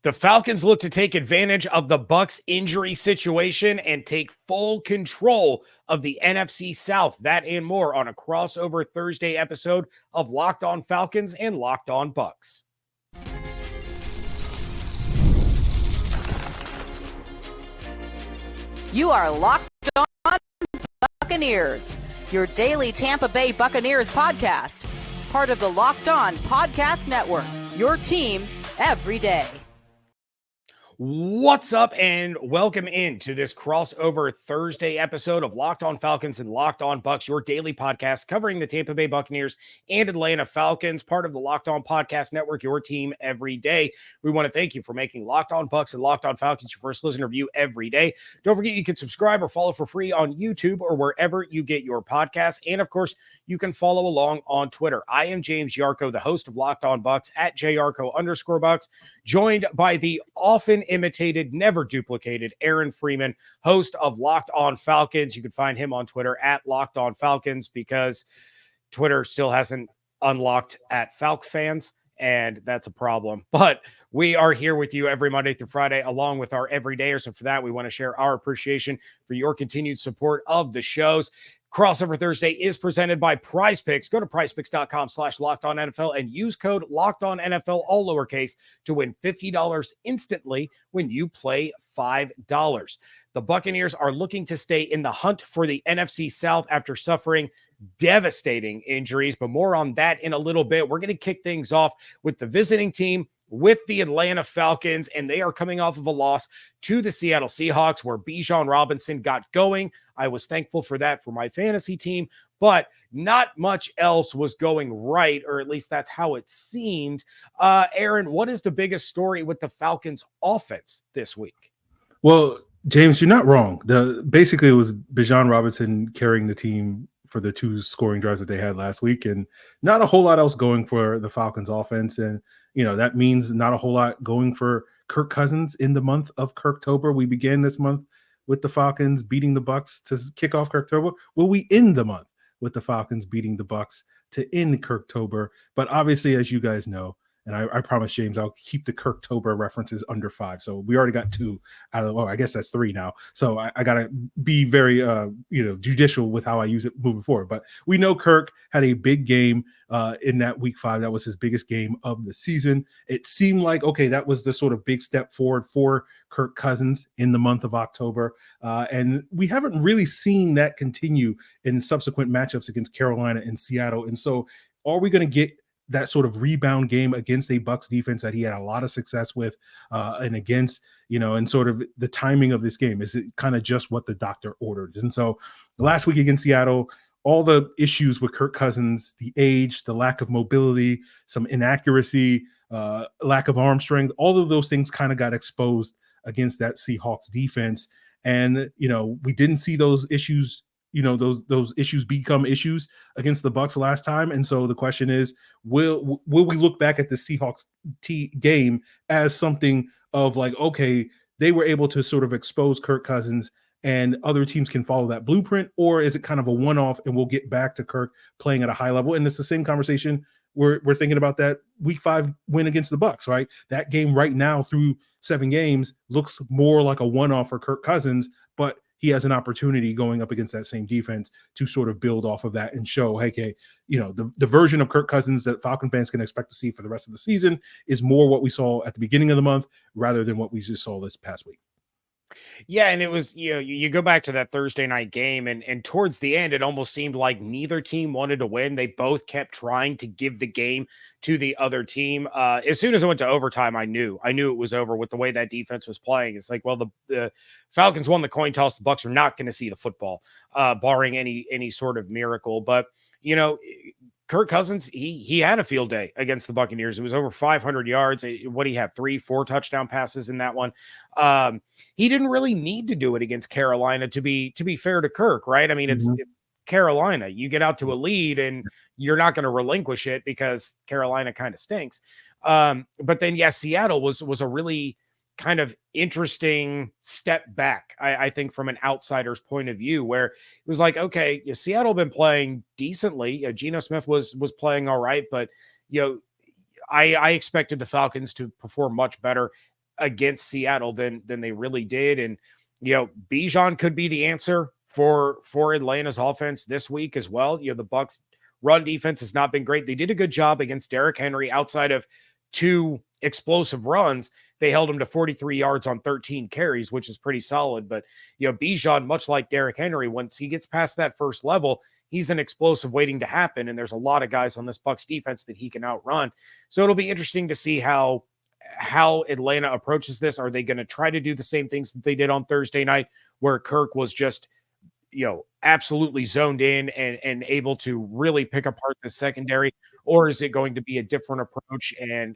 The Falcons look to take advantage of the Bucs injury situation and take full control of the NFC South. That and more on a crossover Thursday episode of Locked On Falcons and Locked On Bucs. You are Locked On Buccaneers, your daily Tampa Bay Buccaneers podcast. Part of the Locked On Podcast Network, your team every day. What's up, and welcome into this crossover Thursday episode of Locked On Falcons and Locked On Bucs, your daily podcast covering the Tampa Bay Buccaneers and Atlanta Falcons, part of the Locked On Podcast Network, your team every day. We want to thank you for making Locked On Bucs and Locked On Falcons your first listener view every day. Don't forget you can subscribe or follow for free on YouTube or wherever you get your podcasts. And of course, you can follow along on Twitter. I am James Yarcho, the host of Locked On Bucs at JYarcho_Bucs, joined by the often imitated, never duplicated Aaron Freeman, host of Locked On Falcons. You can find him on Twitter at Locked On Falcons because Twitter still hasn't unlocked at Falc fans, and that's a problem. But we are here with you every Monday through Friday, along with our everydayers. And for that, we want to share our appreciation for your continued support of the shows. Crossover Thursday is presented by Prize Picks. Go to prizepicks.com/LockedOnNFL and use code LockedOnNFL, all lowercase, to win $50 instantly when you play $5. The Buccaneers are looking to stay in the hunt for the NFC South after suffering devastating injuries, but more on that in a little bit. We're going to kick things off with the visiting team, with the Atlanta Falcons, and they are coming off of a loss to the Seattle Seahawks where Bijan Robinson got going. I was thankful for that for my fantasy team, but not much else was going right, or at least that's how it seemed. Aaron, what is the biggest story with the Falcons offense this week? Well, James, you're not wrong. Basically, it was Bijan Robinson carrying the team for the two scoring drives that they had last week, and not a whole lot else going for the Falcons offense. And that means not a whole lot going for Kirk Cousins in the month of Kirktober. We began this month with the Falcons beating the Bucs to kick off Kirktober. Will we end the month with the Falcons beating the Bucs to end Kirktober? But obviously, as you guys know, and I promise, James, I'll keep the Kirktober references under 5. So we already got 2 out of, I guess that's 3 now. So I got to be very, judicial with how I use it moving forward. But we know Kirk had a big game in that week 5. That was his biggest game of the season. It seemed like, okay, that was the sort of big step forward for Kirk Cousins in the month of October. And we haven't really seen that continue in subsequent matchups against Carolina and Seattle. And so are we going to get that sort of rebound game against a Bucs defense that he had a lot of success with and against, and sort of the timing of this game? Is it kind of just what the doctor ordered? And so last week against Seattle, all the issues with Kirk Cousins, the age, the lack of mobility, some inaccuracy, lack of arm strength, all of those things kind of got exposed against that Seahawks defense. And, we didn't see those issues those issues become issues against the Bucs last time. And so the question is, will we look back at the Seahawks game as something of like, okay, they were able to sort of expose Kirk Cousins and other teams can follow that blueprint? Or is it kind of a one-off and we'll get back to Kirk playing at a high level? And it's the same conversation we're thinking about that week 5 win against the Bucs, right? That game right now through 7 games looks more like a one-off for Kirk Cousins, but he has an opportunity going up against that same defense to sort of build off of that and show, hey, the version of Kirk Cousins that Falcon fans can expect to see for the rest of the season is more what we saw at the beginning of the month rather than what we just saw this past week. Yeah, and it was, you go back to that Thursday night game, and towards the end, it almost seemed like neither team wanted to win. They both kept trying to give the game to the other team. As soon as it went to overtime, I knew it was over with the way that defense was playing. It's like, well, the Falcons won the coin toss. The Bucs are not going to see the football, barring any sort of miracle. But, Kirk Cousins, he had a field day against the Buccaneers. It was over 500 yards. What he had, 4 touchdown passes in that one. He didn't really need to do it against Carolina to be fair to Kirk, right? I mean, it's Carolina. You get out to a lead and you're not going to relinquish it because Carolina kind of stinks. But then, yes, Seattle was a really kind of interesting step back, I think, from an outsider's point of view, where it was like, okay, Seattle been playing decently. Geno Smith was playing all right, but I expected the Falcons to perform much better. against Seattle than they really did. And, Bijan could be the answer for Atlanta's offense this week as well. The Bucs run defense has not been great. They did a good job against Derrick Henry outside of 2 explosive runs. They held him to 43 yards on 13 carries, which is pretty solid. But, Bijan, much like Derrick Henry, once he gets past that first level, he's an explosive waiting to happen. And there's a lot of guys on this Bucs defense that he can outrun. So it'll be interesting to see how Atlanta approaches this. Are they going to try to do the same things that they did on Thursday night, where Kirk was just, absolutely zoned in and able to really pick apart the secondary? Or is it going to be a different approach and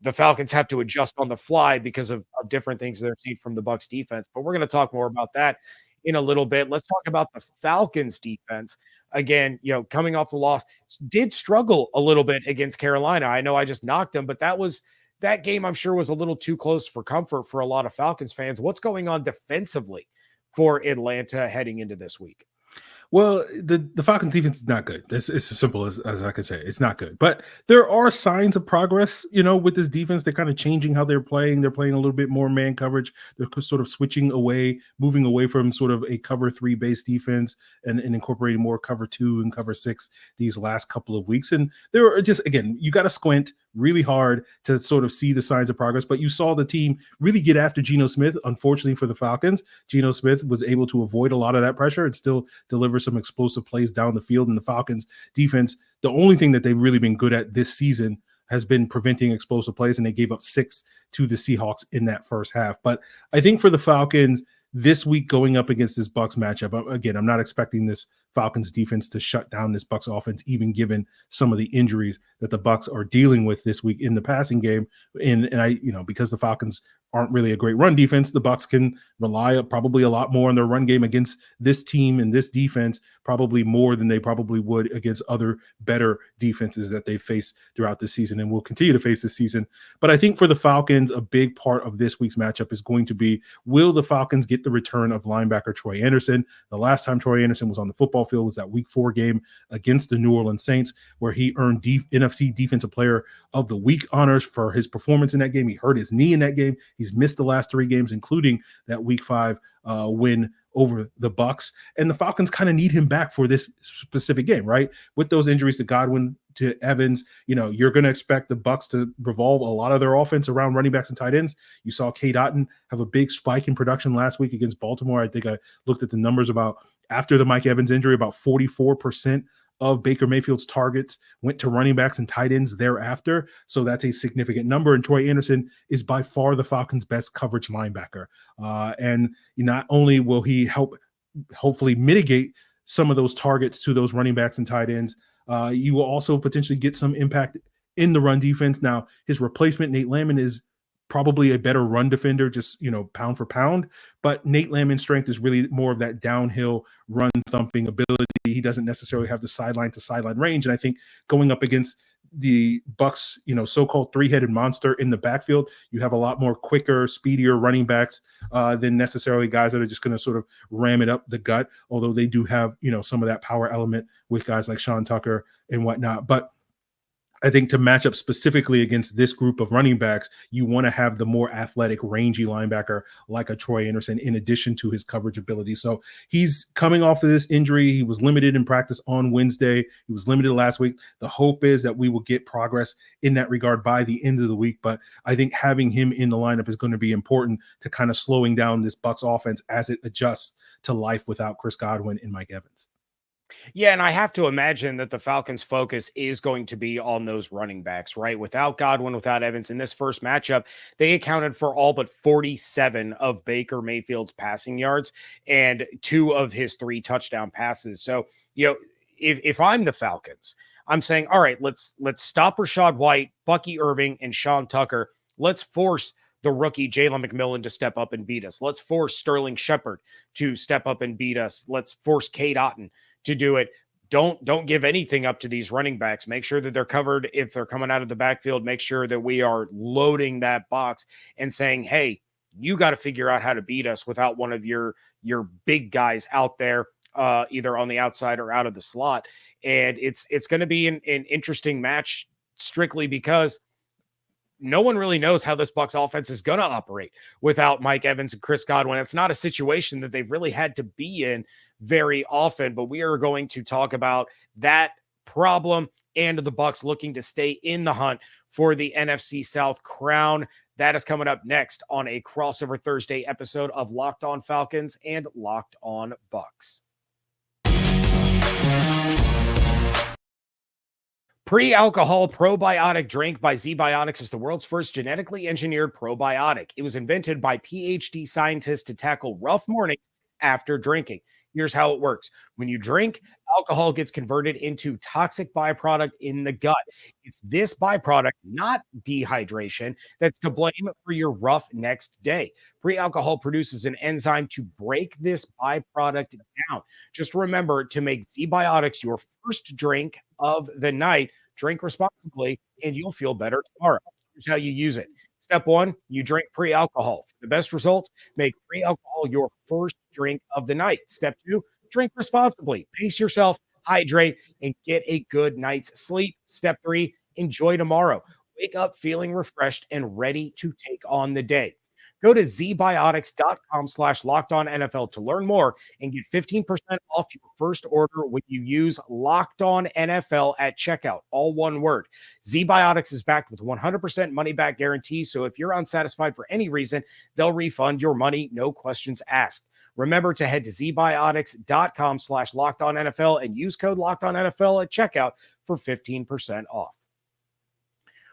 the Falcons have to adjust on the fly because of different things they're seeing from the Bucs defense? But we're going to talk more about that in a little bit. Let's talk about the Falcons defense. Again, coming off the loss, did struggle a little bit against Carolina. I know I just knocked them, but that game I'm sure was a little too close for comfort for a lot of Falcons fans. What's going on defensively for Atlanta heading into this week? Well, the Falcons defense is not good. It's as simple as I can say. It's not good. But there are signs of progress, with this defense. They're kind of changing how they're playing. They're playing a little bit more man coverage. They're sort of switching away, moving away from sort of a cover 3 based defense and incorporating more cover 2 and cover 6 these last couple of weeks. And there are just, again, you got to squint really hard to sort of see the signs of progress. But you saw the team really get after Geno Smith. Unfortunately for the Falcons, Geno Smith was able to avoid a lot of that pressure and still deliver some explosive plays down the field. And the Falcons defense, the only thing that they've really been good at this season has been preventing explosive plays, and they gave up 6 to the Seahawks in that first half. But I think for the Falcons this week going up against this Bucs matchup, again, I'm not expecting this Falcons defense to shut down this Bucs offense, even given some of the injuries that the Bucs are dealing with this week in the passing game. And I, because the Falcons aren't really a great run defense, the Bucs can rely probably a lot more on their run game against this team and this defense, probably more than they probably would against other better defenses that they face throughout the season and will continue to face this season. But I think for the Falcons, a big part of this week's matchup is going to be, will the Falcons get the return of linebacker Troy Anderson? The last time Troy Anderson was on the football field was that Week 4 game against the New Orleans Saints, where he earned NFC Defensive Player of the Week honors for his performance in that game. He hurt his knee in that game. He's missed the last 3 games, including that Week 5 win over the Bucs. And the Falcons kind of need him back for this specific game, right? With those injuries to Godwin, to Evans, you're going to expect the Bucs to revolve a lot of their offense around running backs and tight ends. You saw Cade Otton have a big spike in production last week against Baltimore. I think I looked at the numbers about after the Mike Evans injury, about 44% of Baker Mayfield's targets went to running backs and tight ends thereafter. So that's a significant number. And Troy Anderson is by far the Falcons' best coverage linebacker. And not only will he help hopefully mitigate some of those targets to those running backs and tight ends, you will also potentially get some impact in the run defense. Now, his replacement, Nate Landman, is probably a better run defender, just, pound for pound. But Nate Landman's strength is really more of that downhill run thumping ability. He doesn't necessarily have the sideline to sideline range. And I think going up against the Bucs, so-called 3-headed monster in the backfield, you have a lot more quicker, speedier running backs than necessarily guys that are just going to sort of ram it up the gut. Although they do have, some of that power element with guys like Sean Tucker and whatnot. But I think to match up specifically against this group of running backs, you want to have the more athletic, rangy linebacker like a Troy Anderson, in addition to his coverage ability. So he's coming off of this injury. He was limited in practice on Wednesday. He was limited last week. The hope is that we will get progress in that regard by the end of the week. But I think having him in the lineup is going to be important to kind of slowing down this Bucs offense as it adjusts to life without Chris Godwin and Mike Evans. Yeah, and I have to imagine that the Falcons' focus is going to be on those running backs, right? Without Godwin, without Evans in this first matchup, they accounted for all but 47 of Baker Mayfield's passing yards and 2 of his 3 touchdown passes. So, if I'm the Falcons, I'm saying, all right, let's stop Rachaad White, Bucky Irving, and Sean Tucker. Let's force the rookie Jalen McMillan to step up and beat us. Let's force Sterling Shepard to step up and beat us. Let's force Cade Otton to do it. Don't give anything up to these running backs. Make sure that they're covered if they're coming out of the backfield. Make sure that we are loading that box and saying, hey, you got to figure out how to beat us without one of your big guys out there, either on the outside or out of the slot. And it's going to be an interesting match strictly because no one really knows how this Bucs offense is going to operate without Mike Evans and Chris Godwin. It's not a situation that they've really had to be in very often, but we are going to talk about that problem and the Bucs looking to stay in the hunt for the NFC South crown. That is coming up next on a crossover Thursday episode of Locked On Falcons and Locked On Bucs. Pre-alcohol probiotic drink by Z-Biotics is the world's first genetically engineered probiotic. It was invented by PhD scientists to tackle rough mornings after drinking. Here's how it works. When you drink, alcohol gets converted into toxic byproduct in the gut. It's this byproduct, not dehydration, that's to blame for your rough next day. Pre-alcohol produces an enzyme to break this byproduct down. Just remember to make Z-Biotics your first drink of the night. Drink responsibly, and you'll feel better tomorrow. Here's how you use it. Step 1, you drink pre-alcohol. For the best results, make pre-alcohol your first drink of the night. Step 2, drink responsibly. Pace yourself, hydrate, and get a good night's sleep. Step 3, enjoy tomorrow. Wake up feeling refreshed and ready to take on the day. Go to zbiotics.com/LockedOnNFL to learn more and get 15% off your first order when you use Locked On NFL at checkout. All one word. ZBiotics is backed with 100% money back guarantee. So if you're unsatisfied for any reason, they'll refund your money. No questions asked. Remember to head to zbiotics.com/LockedOnNFL and use code LockedOnNFL at checkout for 15% off.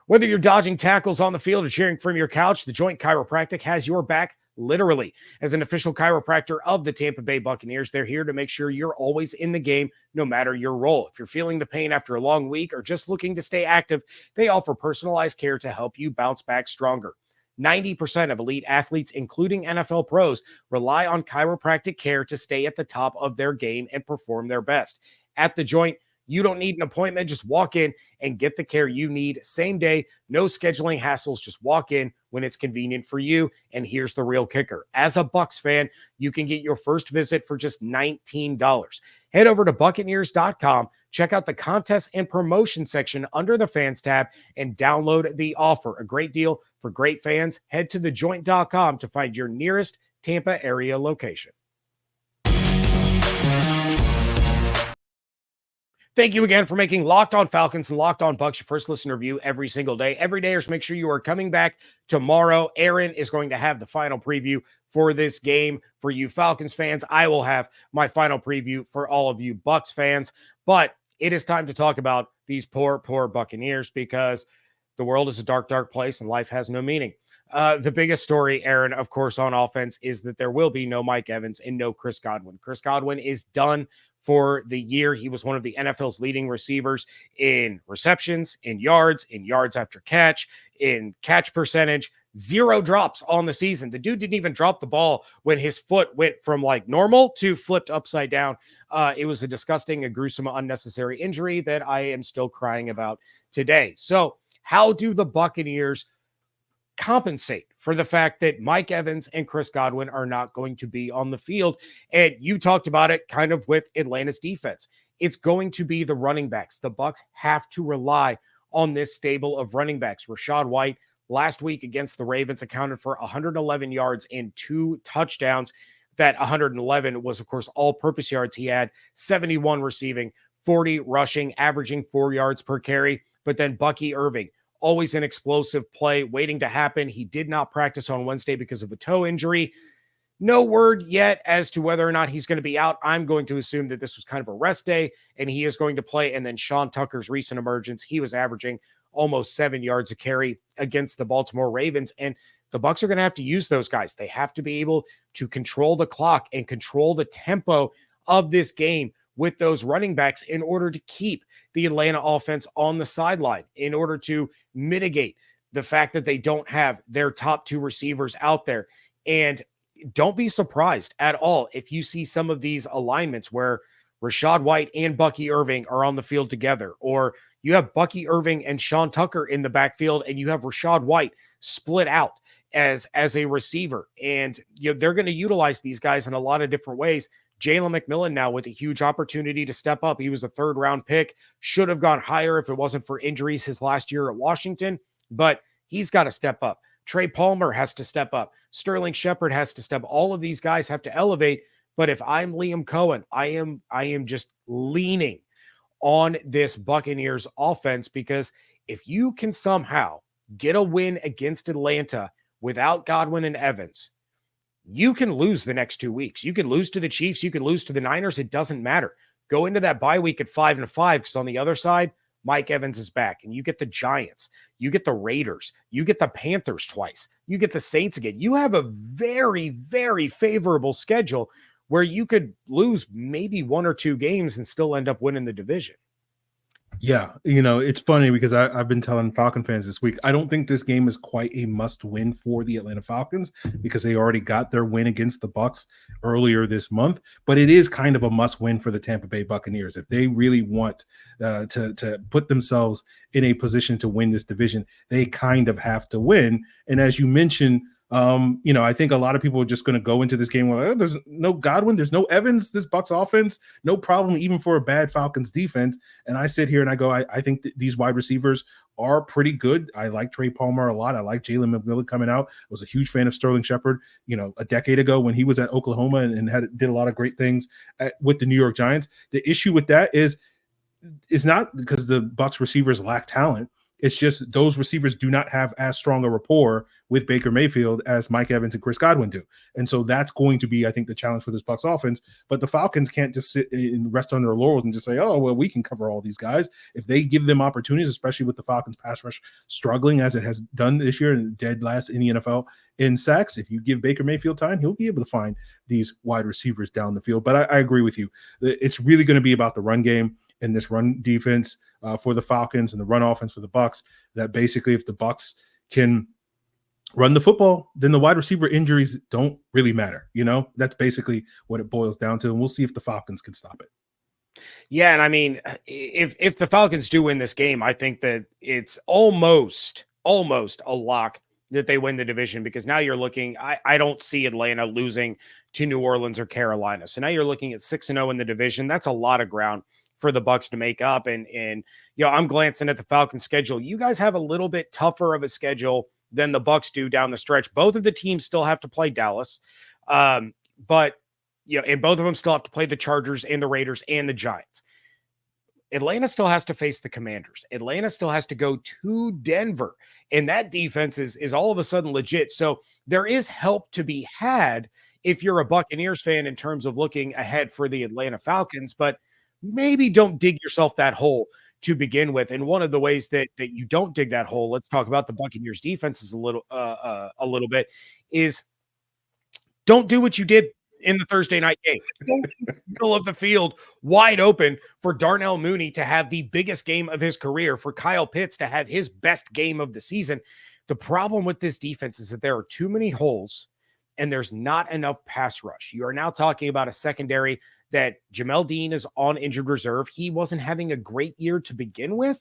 Whether you're dodging tackles on the field or cheering from your couch, The Joint Chiropractic has your back, literally. As an official chiropractor of the Tampa Bay Buccaneers, they're here to make sure you're always in the game, no matter your role. If you're feeling the pain after a long week or just looking to stay active, they offer personalized care to help you bounce back stronger. 90% of elite athletes, including NFL pros, rely on chiropractic care to stay at the top of their game and perform their best. At The Joint, you don't need an appointment. Just walk in and get the care you need same day. No scheduling hassles. Just walk in when it's convenient for you. And here's the real kicker. As a Bucs fan, you can get your first visit for just $19. Head over to Buccaneers.com, check out the contest and promotion section under the fans tab, and download the offer. A great deal for great fans. Head to thejoint.com to find your nearest Tampa area location. Thank you again for making Locked On Falcons and Locked On Bucs your first listen review every single day. Every dayers, make sure you are coming back tomorrow. Aaron is going to have the final preview for this game for you Falcons fans. I will have my final preview for all of you Bucs fans. But it is time to talk about these poor Buccaneers, because the world is a dark, dark place and life has no meaning. The biggest story, Aaron, of course, on offense is that there will be no Mike Evans and no Chris Godwin. Chris Godwin is done for the year. He was one of the NFL's leading receivers in receptions, in yards after catch, in catch percentage, 0 drops on the season. The dude didn't even drop the ball when his foot went from like normal to flipped upside down. It was a disgusting, a gruesome, unnecessary injury that I am still crying about today. So how do the Buccaneers compensate for the fact that Mike Evans and Chris Godwin are not going to be on the field? And you talked about it kind of with Atlanta's defense. It's going to be the running backs. The Bucs have to rely on this stable of running backs. Rachaad White last week against the Ravens accounted for 111 yards and 2 touchdowns. That 111 was, of course, all-purpose yards. He had 71 receiving, 40 rushing, averaging 4 yards per carry. But then Bucky Irving, always an explosive play waiting to happen. He did not practice on Wednesday because of a toe injury. No word yet as to whether or not he's going to be out. I'm going to assume that this was kind of a rest day and he is going to play. And then Sean Tucker's recent emergence, he was averaging almost 7 yards a carry against the Baltimore Ravens. And the Bucs are going to have to use those guys. They have to be able to control the clock and control the tempo of this game with those running backs in order to keep the Atlanta offense on the sideline, in order to mitigate the fact that they don't have their top 2 receivers out there. And don't be surprised at all if you see some of these alignments where Rachaad White and Bucky Irving are on the field together, or you have Bucky Irving and Sean Tucker in the backfield and you have Rachaad White split out as a receiver. And they're going to utilize these guys in a lot of different ways. Jalen McMillan now with a huge opportunity to step up. He was a 3rd-round pick, should have gone higher if it wasn't for injuries his last year at Washington, but He's got to step up. Trey Palmer has to step up. Sterling Shepard has to step. All of these guys have to elevate. But if I'm Liam Coen, I am just leaning on this Buccaneers offense, because if you can somehow get a win against Atlanta without Godwin and Evans, you can lose the next 2 weeks. You can lose to the Chiefs. You can lose to the Niners. It doesn't matter. Go into that bye week at 5-5, because on the other side, Mike Evans is back, and you get the Giants, you get the Raiders, you get the Panthers twice, you get the Saints again. You have a very, very favorable schedule where you could lose maybe 1 or 2 games and still end up winning the division. Yeah, it's funny because I've been telling Falcon fans this week, I don't think this game is quite a must win for the Atlanta Falcons because they already got their win against the Bucs earlier this month, but it is kind of a must win for the Tampa Bay Buccaneers. If they really want to put themselves in a position to win this division, they kind of have to win. And as you mentioned, I think a lot of people are just going to go into this game with, there's no Godwin, there's no Evans, this Bucs offense, no problem, even for a bad Falcons defense. And I sit here and I go, I think these wide receivers are pretty good. I like Trey Palmer a lot. I like Jalen McMillan coming out. I was a huge fan of Sterling Shepard, a decade ago when he was at Oklahoma and did a lot of great things with the New York Giants. The issue with that is it's not because the Bucs receivers lack talent. It's just those receivers do not have as strong a rapport with Baker Mayfield as Mike Evans and Chris Godwin do. And so that's going to be, I think, the challenge for this Bucs offense. But the Falcons can't just sit and rest on their laurels and just say, oh, well, we can cover all these guys. If they give them opportunities, especially with the Falcons pass rush struggling as it has done this year and dead last in the NFL in sacks, if you give Baker Mayfield time, he'll be able to find these wide receivers down the field. But I agree with you. It's really going to be about the run game and this run defense for the Falcons and the run offense for the Bucs, that basically if the Bucs can run the football, then the wide receiver injuries don't really matter. That's basically what it boils down to. And we'll see if the Falcons can stop it. Yeah. And I mean, if the Falcons do win this game, I think that it's almost a lock that they win the division, because now you're looking, I don't see Atlanta losing to New Orleans or Carolina. So now you're looking at 6-0 in the division. That's a lot of ground for the Bucs to make up. And I'm glancing at the Falcons schedule. You guys have a little bit tougher of a schedule than the Bucs do down the stretch. Both of the teams still have to play Dallas. And both of them still have to play the Chargers and the Raiders and the Giants. Atlanta still has to face the Commanders. Atlanta still has to go to Denver. And that defense is all of a sudden legit. So there is help to be had if you're a Buccaneers fan in terms of looking ahead for the Atlanta Falcons, but maybe don't dig yourself that hole to begin with. And one of the ways that you don't dig that hole, let's talk about the Buccaneers defenses a little bit, is don't do what you did in the Thursday night game. Don't leave the middle of the field wide open for Darnell Mooney to have the biggest game of his career, for Kyle Pitts to have his best game of the season. The problem with this defense is that there are too many holes and there's not enough pass rush. You are now talking about a secondary that Jamel Dean is on injured reserve. He wasn't having a great year to begin with,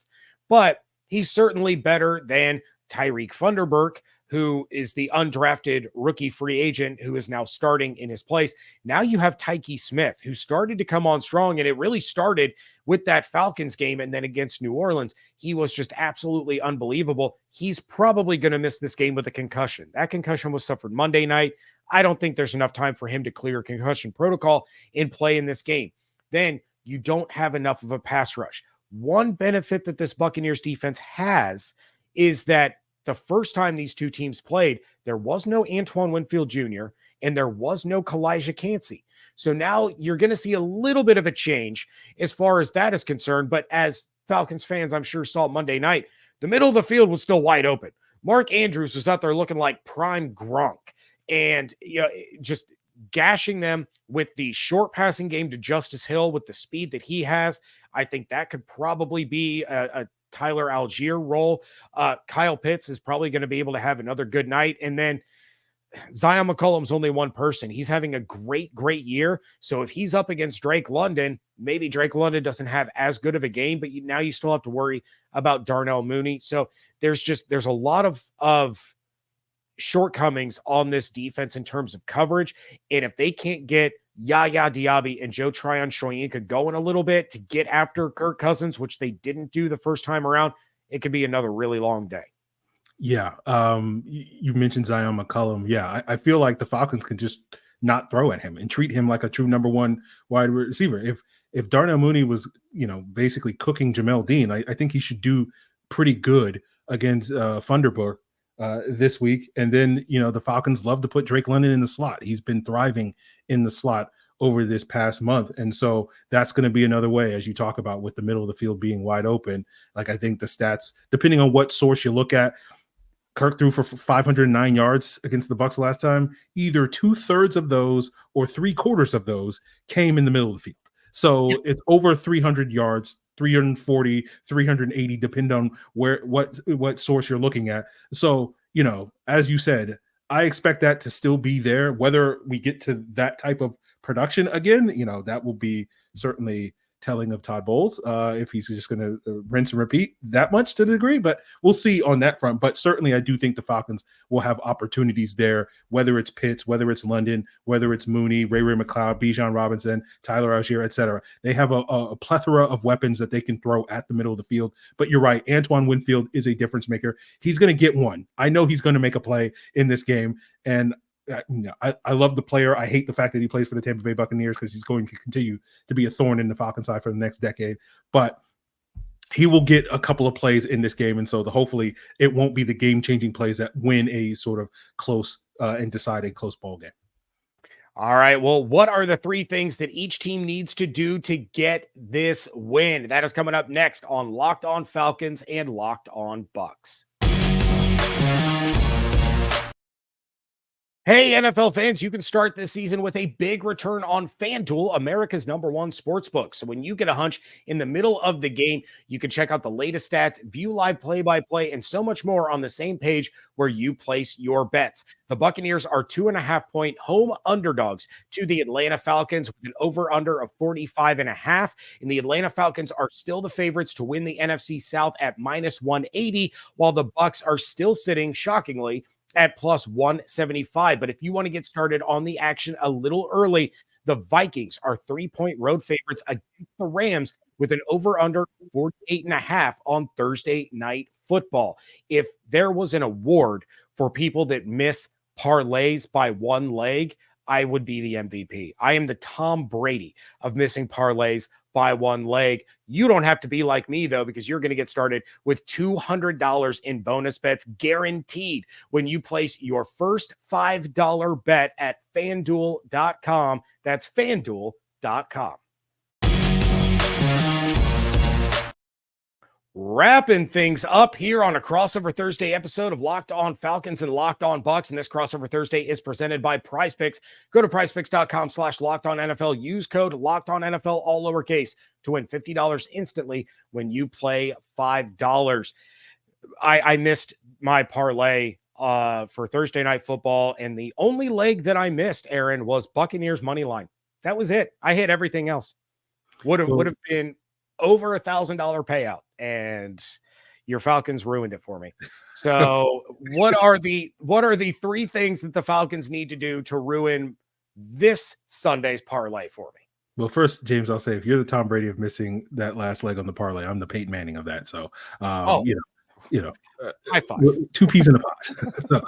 but he's certainly better than Tyreek Funderburk, who is the undrafted rookie free agent who is now starting in his place. Now you have Tyke Smith, who started to come on strong, and it really started with that Falcons game and then against New Orleans. He was just absolutely unbelievable. He's probably going to miss this game with a concussion. That concussion was suffered Monday night. I don't think there's enough time for him to clear concussion protocol and play in this game. Then you don't have enough of a pass rush. One benefit that this Buccaneers defense has is that the first time these two teams played, there was no Antoine Winfield Jr. and there was no Kalijah Cansey. So now you're going to see a little bit of a change as far as that is concerned. But as Falcons fans, I'm sure, saw Monday night, the middle of the field was still wide open. Mark Andrews was out there looking like prime Gronk, and just gashing them with the short passing game to Justice Hill with the speed that he has. I think that could probably be a Tyler Algier role. Kyle Pitts is probably going to be able to have another good night. And then Zion McCollum's only one person. He's having a great year. So if he's up against Drake London, maybe Drake London doesn't have as good of a game, but now you still have to worry about Darnell Mooney. So there's a lot of shortcomings on this defense in terms of coverage. And if they can't get Yaya Diaby and Joe Tryon-Shoyinka going a little bit to get after Kirk Cousins, which they didn't do the first time around, it could be another really long day. Yeah. You mentioned Zion McCollum. Yeah, I feel like the Falcons can just not throw at him and treat him like a true number one wide receiver. If Darnell Mooney was, basically cooking Jamel Dean, I think he should do pretty good against Funderburg this week. And then, the Falcons love to put Drake London in the slot. He's been thriving in the slot over this past month. And so that's going to be another way, as you talk about, with the middle of the field being wide open. Like, I think the stats, depending on what source you look at, Kirk threw for 509 yards against the Bucs last time. Either 2/3 of those or 3/4 of those came in the middle of the field. So it's over 300 yards, 340, 380, depending on what source you're looking at. So, as you said, I expect that to still be there. Whether we get to that type of production again, that will be certainly telling of Todd Bowles if he's just going to rinse and repeat that much to the degree, but we'll see on that front. But certainly I do think the Falcons will have opportunities there, whether it's Pitts, whether it's London, whether it's Mooney, Ray McLeod, Bijan Robinson, Tyler Algier, etc. They have a plethora of weapons that they can throw at the middle of the field. But you're right, Antoine Winfield is a difference maker. He's going to get one. I know he's going to make a play in this game, and I love the player. I hate the fact that he plays for the Tampa Bay Buccaneers because he's going to continue to be a thorn in the Falcons side for the next decade. But he will get a couple of plays in this game, and so hopefully it won't be the game-changing plays that win a sort of close and decide a close ball game. All right. Well, what are the three things that each team needs to do to get this win? That is coming up next on Locked On Falcons and Locked On Bucs. Hey, NFL fans, you can start this season with a big return on FanDuel, America's #1 sportsbook. So when you get a hunch in the middle of the game, you can check out the latest stats, view live play-by-play, and so much more on the same page where you place your bets. The Buccaneers are 2.5-point home underdogs to the Atlanta Falcons with an over-under of 45.5. And the Atlanta Falcons are still the favorites to win the NFC South at -180, while the Bucs are still sitting, shockingly, at +175. But if you want to get started on the action a little early, the Vikings are 3-point road favorites against the Rams with an over-under 48.5 on Thursday Night Football. If there was an award for people that miss parlays by one leg, I would be the MVP. I am the Tom Brady of missing parlays by one leg. You don't have to be like me, though, because you're going to get started with $200 in bonus bets guaranteed when you place your first $5 bet at FanDuel.com. That's FanDuel.com. Wrapping things up here on a crossover Thursday episode of Locked On Falcons and Locked On Bucs. And this crossover Thursday is presented by PrizePicks. Go to PrizePicks.com/LockedOnNFL. Use code LockedOnNFL, all lowercase, to win $50 instantly when you play $5. I missed my parlay for Thursday Night Football, and the only leg that I missed, Aaron, was Buccaneers money line. That was it. I hit everything else. Would have been over $1,000 payout, and your Falcons ruined it for me. So what are the three things that the Falcons need to do to ruin this Sunday's parlay for me? Well, first, James, I'll say if you're the Tom Brady of missing that last leg on the parlay, I'm the Peyton Manning of that. So, high five. Two peas in a pod. So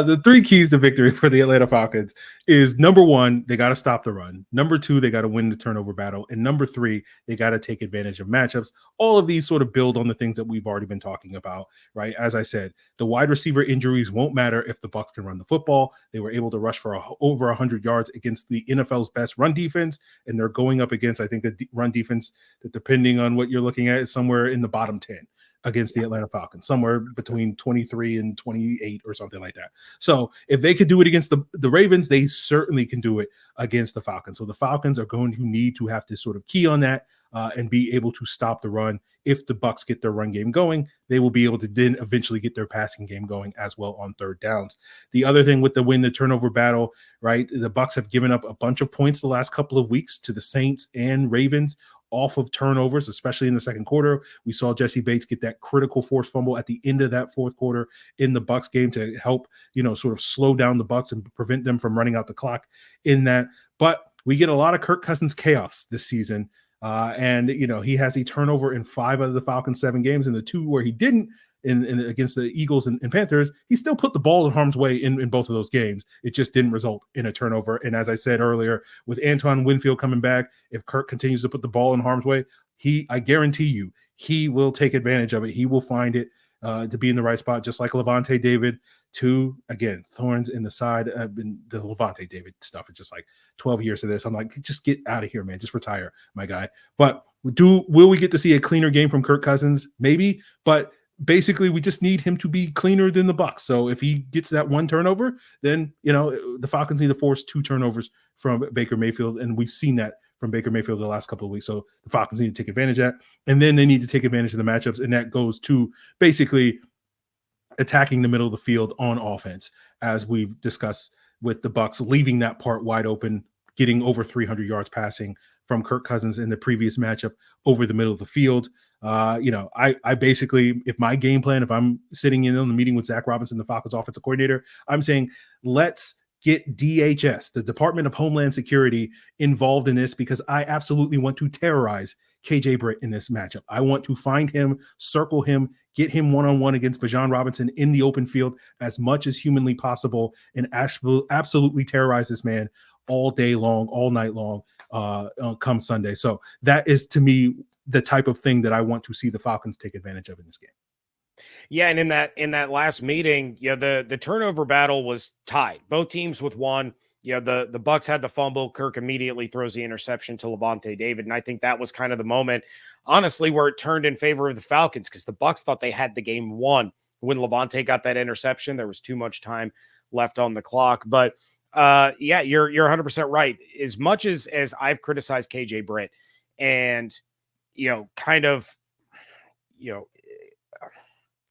the three keys to victory for the Atlanta Falcons is, number one, they got to stop the run. Number two, they got to win the turnover battle. And number three, they got to take advantage of matchups. All of these sort of build on the things that we've already been talking about, right? As I said, the wide receiver injuries won't matter if the Bucs can run the football. They were able to rush for over 100 yards against the NFL's best run defense, and they're going up against, I think, the run defense that, depending on what you're looking at, is somewhere in the bottom 10 against the Atlanta Falcons, somewhere between 23 and 28 or something like that. So if they could do it against the Ravens, they certainly can do it against the Falcons. So the Falcons are going to need to have to sort of key on that and be able to stop the run. If the Bucs get their run game going, they will be able to then eventually get their passing game going as well on third downs. The other thing with the win the turnover battle, right? The Bucs have given up a bunch of points the last couple of weeks to the Saints and Ravens off of turnovers, especially in the second quarter. We saw Jesse Bates get that critical forced fumble at the end of that fourth quarter in the Bucs game to help, sort of slow down the Bucs and prevent them from running out the clock in that. But we get a lot of Kirk Cousins chaos this season. And he has a turnover in 5 out of the Falcons' 7 games, and the 2 where he didn't, in against the Eagles and Panthers, he still put the ball in harm's way in both of those games. It just didn't result in a turnover. And as I said earlier, with Antoine Winfield coming back, if Kirk continues to put the ball in harm's way, I guarantee you, he will take advantage of it. He will find it to be in the right spot, just like Levante David. Two, again, thorns in the side. The Levante David stuff is just like 12 years of this. I'm like, just get out of here, man. Just retire, my guy. But will we get to see a cleaner game from Kirk Cousins? Maybe, but basically we just need him to be cleaner than the Bucs. So if he gets that one turnover, then the Falcons need to force 2 turnovers from Baker Mayfield, and we've seen that from Baker Mayfield the last couple of weeks. So the Falcons need to take advantage of that, and then they need to take advantage of the matchups, and that goes to basically attacking the middle of the field on offense, as we've discussed with the Bucs, leaving that part wide open, getting over 300 yards passing from Kirk Cousins in the previous matchup over the middle of the field. I basically, if my game plan, if I'm sitting in on the meeting with Zach Robinson, the Falcons offensive coordinator, I'm saying, let's get DHS, the Department of Homeland Security, involved in this, because I absolutely want to terrorize KJ Britt in this matchup. I want to find him, circle him, get him one-on-one against Bijan Robinson in the open field as much as humanly possible, and absolutely terrorize this man all day long, all night long, come Sunday. So that is, to me, the type of thing that I want to see the Falcons take advantage of in this game. Yeah, and in that last meeting, the turnover battle was tied. Both teams with one. The Bucs had the fumble. Kirk immediately throws the interception to Levante David, and I think that was kind of the moment, honestly, where it turned in favor of the Falcons, because the Bucs thought they had the game won when Levante got that interception. There was too much time left on the clock, but yeah, you're 100% right. As much as I've criticized KJ Britt and kind of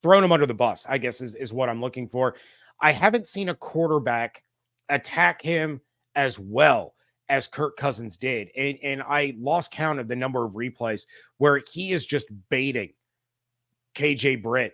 thrown him under the bus, I guess is what I'm looking for, I haven't seen a quarterback attack him as well as Kirk Cousins did. And I lost count of the number of replays where he is just baiting KJ Britt,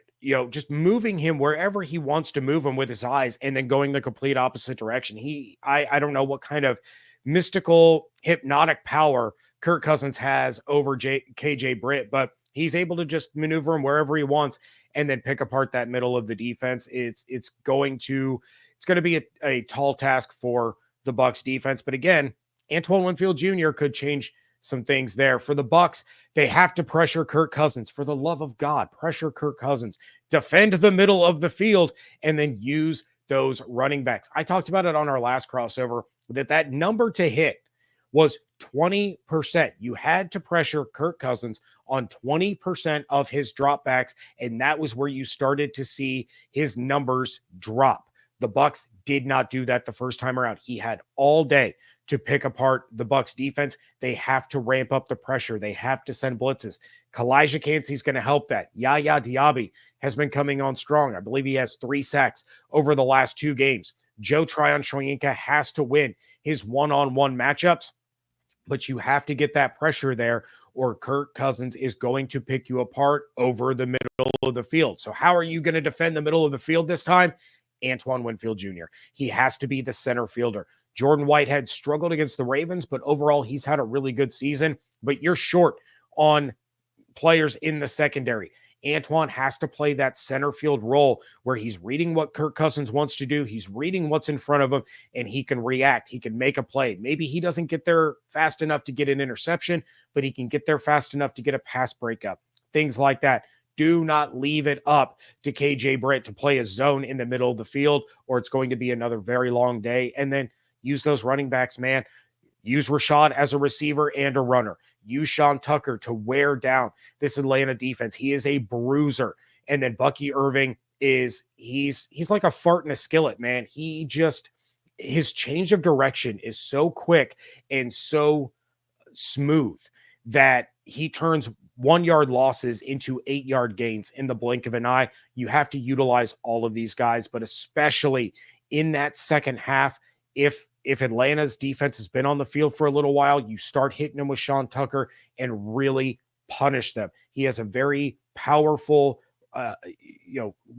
just moving him wherever he wants to move him with his eyes, and then going the complete opposite direction. I don't know what kind of mystical hypnotic power Kirk Cousins has over KJ Britt, but he's able to just maneuver him wherever he wants and then pick apart that middle of the defense. It's going to be a tall task for the Bucs defense. But again, Antoine Winfield Jr. could change some things there. For the Bucs, they have to pressure Kirk Cousins. For the love of God, pressure Kirk Cousins. Defend the middle of the field and then use those running backs. I talked about it on our last crossover, that number to hit was 20%. You had to pressure Kirk Cousins on 20% of his dropbacks, and that was where you started to see his numbers drop. The Bucs did not do that the first time around. He had all day to pick apart the Bucs defense. They have to ramp up the pressure. They have to send blitzes. Kalijah Kancey's going to help that. Yaya Diaby has been coming on strong. I believe he has 3 sacks over the last 2 games. Joe Tryon-Shoyinka has to win his one-on-one matchups, but you have to get that pressure there, or Kirk Cousins is going to pick you apart over the middle of the field. So how are you going to defend the middle of the field this time? Antoine Winfield Jr. He has to be the center fielder. Jordan Whitehead struggled against the Ravens, but overall he's had a really good season. But you're short on players in the secondary. Antoine has to play that center field role where he's reading what Kirk Cousins wants to do. He's reading what's in front of him, and he can react. He can make a play. Maybe he doesn't get there fast enough to get an interception, but he can get there fast enough to get a pass breakup. Things like that. Do not leave it up to KJ Britt to play a zone in the middle of the field, or it's going to be another very long day. And then use those running backs, man. Use Rashad as a receiver and a runner. Use Sean Tucker to wear down this Atlanta defense. He is a bruiser. And then Bucky Irving he's like a fart in a skillet, man. His change of direction is so quick and so smooth that he turns 1-yard losses into 8-yard gains in the blink of an eye. You have to utilize all of these guys, but especially in that second half, if Atlanta's defense has been on the field for a little while, you start hitting them with Sean Tucker and really punish them. He has a very powerful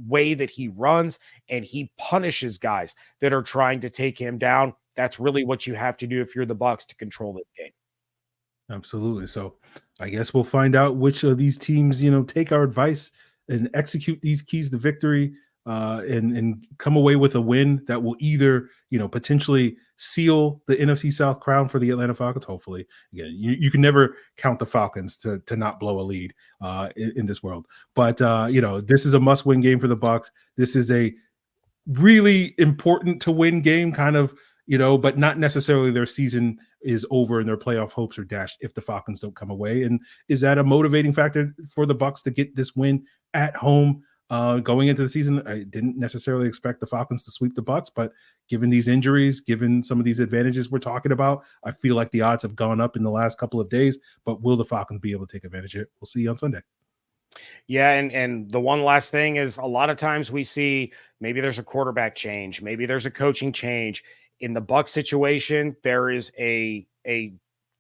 way that he runs, and he punishes guys that are trying to take him down. That's really what you have to do if you're the Bucs to control this game. Absolutely. So I guess we'll find out which of these teams, take our advice and execute these keys to victory and come away with a win that will either, potentially seal the NFC South crown for the Atlanta Falcons. Hopefully, again, you can never count the Falcons to not blow a lead in this world. But this is a must-win game for the Bucs. This is a really important to win game, kind of, but not necessarily their season is over and their playoff hopes are dashed if the Falcons don't come away. And is that a motivating factor for the Bucs to get this win at home going into the season? I didn't necessarily expect the Falcons to sweep the Bucs, but given these injuries, given some of these advantages we're talking about, I feel like the odds have gone up in the last couple of days. But will the Falcons be able to take advantage of it? We'll see you on Sunday. Yeah, and the one last thing is, a lot of times we see maybe there's a quarterback change, maybe there's a coaching change. In the Bucs situation, there is a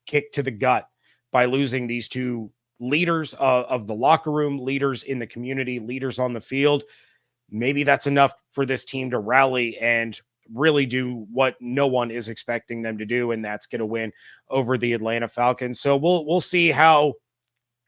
kick to the gut by losing these two leaders of the locker room, leaders in the community, leaders on the field. Maybe that's enough for this team to rally and really do what no one is expecting them to do, and that's get a win over the Atlanta Falcons. So we'll see how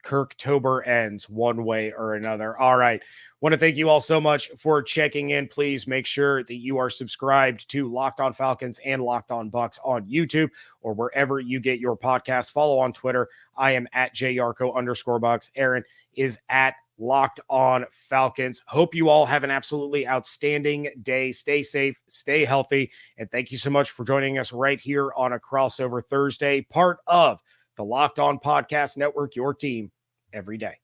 Kirktober ends one way or another. All right. Want to thank you all so much for checking in. Please make sure that you are subscribed to Locked On Falcons and Locked On Bucs on YouTube or wherever you get your podcasts. Follow on Twitter. I am at @Yarcho_Bucs. Aaron is at Locked On Falcons. Hope you all have an absolutely outstanding day. Stay safe, stay healthy, and thank you so much for joining us right here on a Crossover Thursday, part of the Locked On Podcast Network, your team every day.